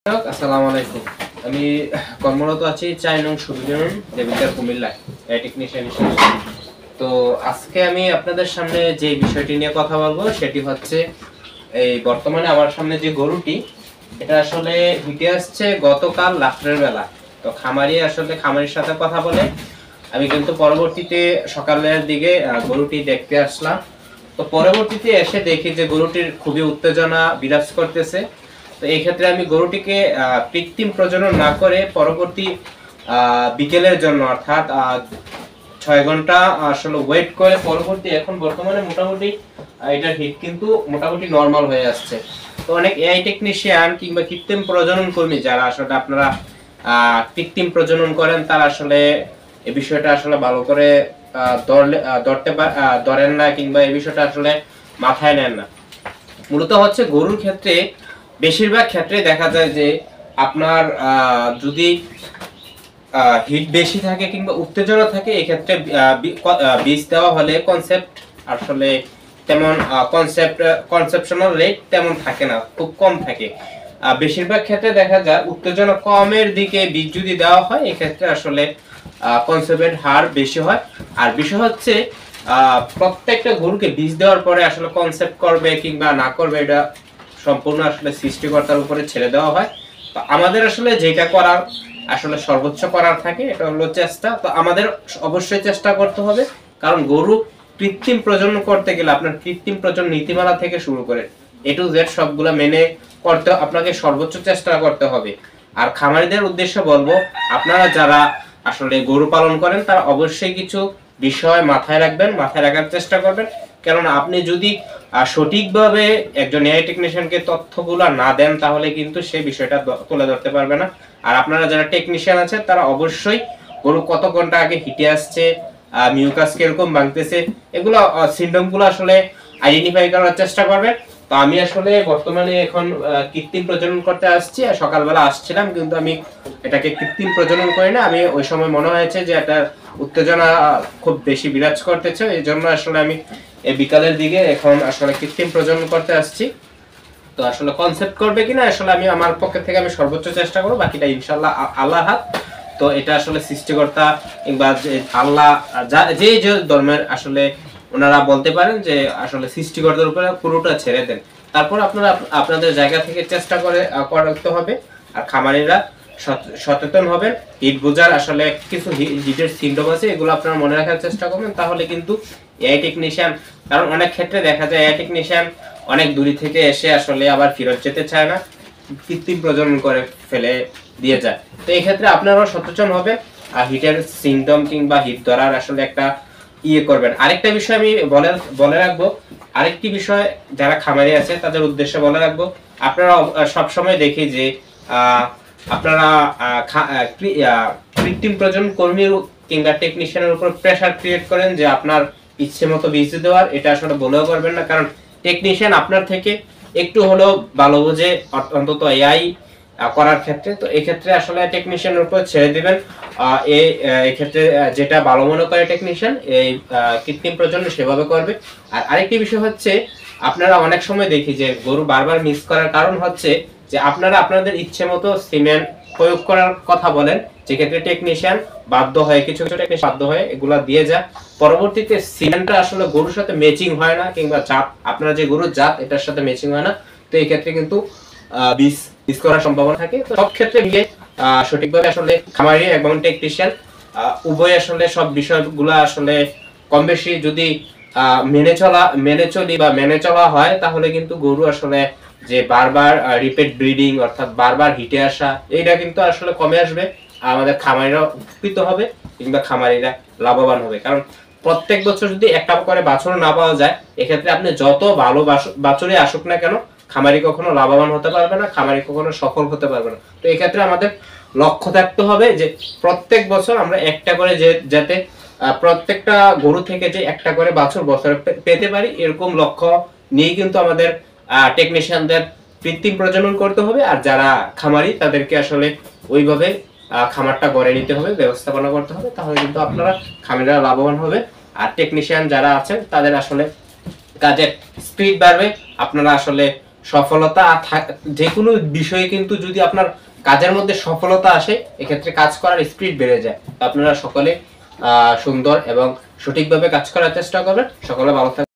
আসসালামু আলাইকুম। আমি কর্মরত আছি ৪ নং সুবিধান দেবিকার কুমিল্লায় টেকনিশিয়ান হিসেবে। তো আজকে আমি আপনাদের সামনে যে বিষয়টি নিয়ে কথা বলবো সেটি হচ্ছে এই বর্তমানে আমার সামনে যে গরুটি এটা আসলে হিটে আসছে গতকাল রাত্রের বেলা। তো খামারির সাথে কথা বলে আমি কিন্তু পরবর্তীতে সকালের দিকে গরুটি দেখতে আসলাম। তো পরবর্তীতে এসে দেখি যে গরুটির খুবই উত্তেজনা বিরাজ করতেছে। তো এই ক্ষেত্রে আমি গরুটিকে কৃত্রিম প্রজনন না করে পরবর্তী বিকেলের জন্য অর্থাৎ ৬ ঘন্টা আসলে ওয়েট করে পরবর্তী এখন বর্তমানে মোটামুটি এটার হিট কিন্তু মোটামুটি নরমাল হয়ে আসছে। তো অনেক এআই টেকনিশিয়ান কিংবা কৃত্রিম প্রজনন কর্মী যারা আসলে আপনারা কৃত্রিম প্রজনন করেন তারা আসলে এই বিষয়টা আসলে ভালো করে ধরেন না কিংবা এই বিষয়টা আসলে মাথায় নেন না। মূলত হচ্ছে গরুর ক্ষেত্রে বেশিরভাগ ক্ষেত্রে দেখা যায় যে আপনার যদি হিট বেশি থাকে কিংবা উত্তেজনা থাকে এই ক্ষেত্রে বীজ দেওয়া হলে কনসেপ্ট আসলে তেমন কনসেপশনাল রেট তেমন থাকে না, খুব কম থাকে। বেশিরভাগ ক্ষেত্রে দেখা যায় উত্তেজনা কমের দিকে বীজ যদি দেওয়া হয় এই ক্ষেত্রে আসলে কনসেপ্টের হার বেশি হয়। আর বিষয় হচ্ছে প্রত্যেকটা গরুকে বীজ দেওয়ার পরে আসলে কনসেপ্ট করবে কিংবা না করবে এটা সম্পূর্ণ আসলে সৃষ্টিকর্তার উপরে ছেড়ে দেওয়া হয়। তো আমাদের আসলে যেটা করার আসলে সর্বোচ্চ করার থাকে এটা হলো চেষ্টা। তো আমাদের অবশ্যই চেষ্টা করতে হবে, কারণ গরু কৃত্রিম প্রজনন করতে গেলে আপনার কৃত্রিম প্রজনন নীতিমালা থেকে শুরু করে A to Z সবগুলো মেনে করতে আপনাকে সর্বোচ্চ চেষ্টা করতে হবে। আর খামারিদের উদ্দেশ্যে বলবো, আপনারা যারা আসলে গরু পালন করেন তারা অবশ্যই কিছু বিষয় মাথায় রাখার চেষ্টা করবেন। কেননা আপনি যদি সঠিকভাবে একজন এআই টেকনিশিয়ানকে তথ্যগুলো না দেন তাহলে কিন্তু সেই বিষয়টা তুলে ধরতে পারবে না। আর আপনারা যারা টেকনিশিয়ান আছে তারা অবশ্যই গরু কত ঘন্টা আগে হিটে আসছে, মিউকাস কিরকম ভাঙতেছে, এগুলো সিম্পটমগুলো আসলে আইডেন্টিফাই করার চেষ্টা করবেন। তো আমি আসলে বর্তমানে এখন কৃত্রিম প্রজনন করতে আসছি, আর সকালবেলা আসছিলাম কিন্তু আমি এটাকে কৃত্রিম প্রজনন করি না। আমি ওই সময় মনে হয়েছে যে এটা উত্তেজনা খুব বেশি বিরাজ করতেছে, এই জন্য আসলে আমি এই বিকালের দিকে এখন আসলে কৃত্রিম প্রজনন করতে আসছি। তো আসলে কনসেপ্ট করবে কিনা আসলে আমি আমার পক্ষ থেকে আমি সর্বোচ্চ চেষ্টা করব, বাকিটা ইনশাআল্লাহ আল্লাহর হাত। তো এটা আসলে সৃষ্টিকর্তা কিংবা আল্লাহ যে ধর্মের আসলে ওনারা বলতে পারেন যে আসলে সৃষ্টিকর্তার উপরে পুরোটা ছেড়ে দেন। তারপর আপনারা আপনাদের জায়গা থেকে চেষ্টা করতে হবে। আর খামারিরা সচেতন হবেন, হিট বোঝার আসলে কিছু হিটের সিম্পটম আছে, এগুলো আপনারা মনে রাখার চেষ্টা করবেন। তাহলে কিন্তু এআই টেকনিশিয়ান, কারণ অনেক ক্ষেত্রে দেখা যায় এআই টেকনিশিয়ান অনেক দূরে থেকে এসে আসলে আবার ফেরত যেতে চায় না, কৃত্রিম প্রজনন করে ফেলে দিয়ে যায়। তো এই ক্ষেত্রে আপনারাও সচেতন হবে আর হিটের সিম্পটম কিংবা হিট ধরার আসলে একটা করবেন। আরেকটা বিষয় আমি বলে রাখবো, আরেকটি বিষয় যারা খামারি আছে তাদের উদ্দেশ্যে বলে রাখবো, আপনারা সবসময় দেখি যে আপনারা কৃত্রিম প্রজনন কর্মীর কিংবা টেকনিশিয়ানের উপর প্রেসার ক্রিয়েট করেন যে আপনার ইচ্ছে মতো বীজ দেওয়ার, এটা আসলে বলেও করবেন না। কারণ টেকনিশিয়ান আপনার থেকে একটু হলেও ভালো বোঝে, অন্তত এআই করার ক্ষেত্রে। তো এই ক্ষেত্রে আসলে টেকনিশিয়ানের উপর ছেড়ে দিবেন। এই ক্ষেত্রে যেটা ভালো মনে করে টেকনিশিয়ান এই কৃত্রিম প্রজনন সেভাবে করবে। আর আরেকটি বিষয় হচ্ছে, আপনারা অনেক সময় দেখি যে গরু বারবার মিস করার কারণ হচ্ছে যে আপনারা আপনাদের ইচ্ছে মতো সিমেন্ট প্রয়োগ করার কথা বলেন, যেক্ষেত্রে টেকনিশিয়ান বাধ্য হয়, কিছু কিছু টেকনিশিয়ান বাধ্য হয় এগুলা দিয়ে যায়। পরবর্তীতে সিমেন্টটা আসলে গরুর সাথে ম্যাচিং হয় না, কিংবা জাত আপনার যে গরুর জাত এটার সাথে ম্যাচিং হয় না। তো এই ক্ষেত্রে কিন্তু মিস করার সম্ভাবনা থাকে। তো সব ক্ষেত্রে মিলে সঠিকভাবে আসলে খামারি এবং টেকনিশিয়ান উভয় আসলে সব বিষয়গুলো আসলে কম বেশি যদি মেনে চলা হয় তাহলে কিন্তু গরু আসলে যে বারবার রিপিট ব্রিডিং অর্থাৎ বারবার হিটে আসা এইটা কিন্তু আসলে কমে আসবে। আমাদের খামারিরা উপকৃত হবে কিংবা খামারিরা লাভবান হবে। কারণ প্রত্যেক বছর যদি একটা করে বাছুর না পাওয়া যায়, এক্ষেত্রে আপনি যত ভালো বাছুরে আসুক না কেন খামারি কখনো লাভবান হতে পারবে না, খামারি কখনো সফল হতে পারবে না। তো এই ক্ষেত্রে আমাদের লক্ষ্য থাকতে হবে যে প্রত্যেক বছর আমরা একটা করে যাতে প্রত্যেকটা গরু থেকে যে একটা করে বাছুর বছরে পেতে পারি, এরকম লক্ষ্য নিয়ে কিন্তু আমাদের টেকনিশিয়ানদের কৃত্রিম প্রজনন করতে হবে। আর যারা খামারি তাদেরকে আসলে ওইভাবে খামারটা গড়ে নিতে হবে, ব্যবস্থাপনা করতে হবে, তাহলে কিন্তু আপনারা খামারিরা লাভবান হবে। আর টেকনিশিয়ান যারা আছেন তাদের আসলে কাজের স্পিড বাড়বে, আপনারা আসলে সফলতা যে কোনো বিষয়ে কিন্তু যদি আপনার কাজের মধ্যে সফলতা আসে, এক্ষেত্রে কাজ করার স্পিড বেড়ে যায়। আপনারা সকলে সুন্দর এবং সঠিকভাবে কাজ করার চেষ্টা করবেন। সকলে ভালো থাকবেন।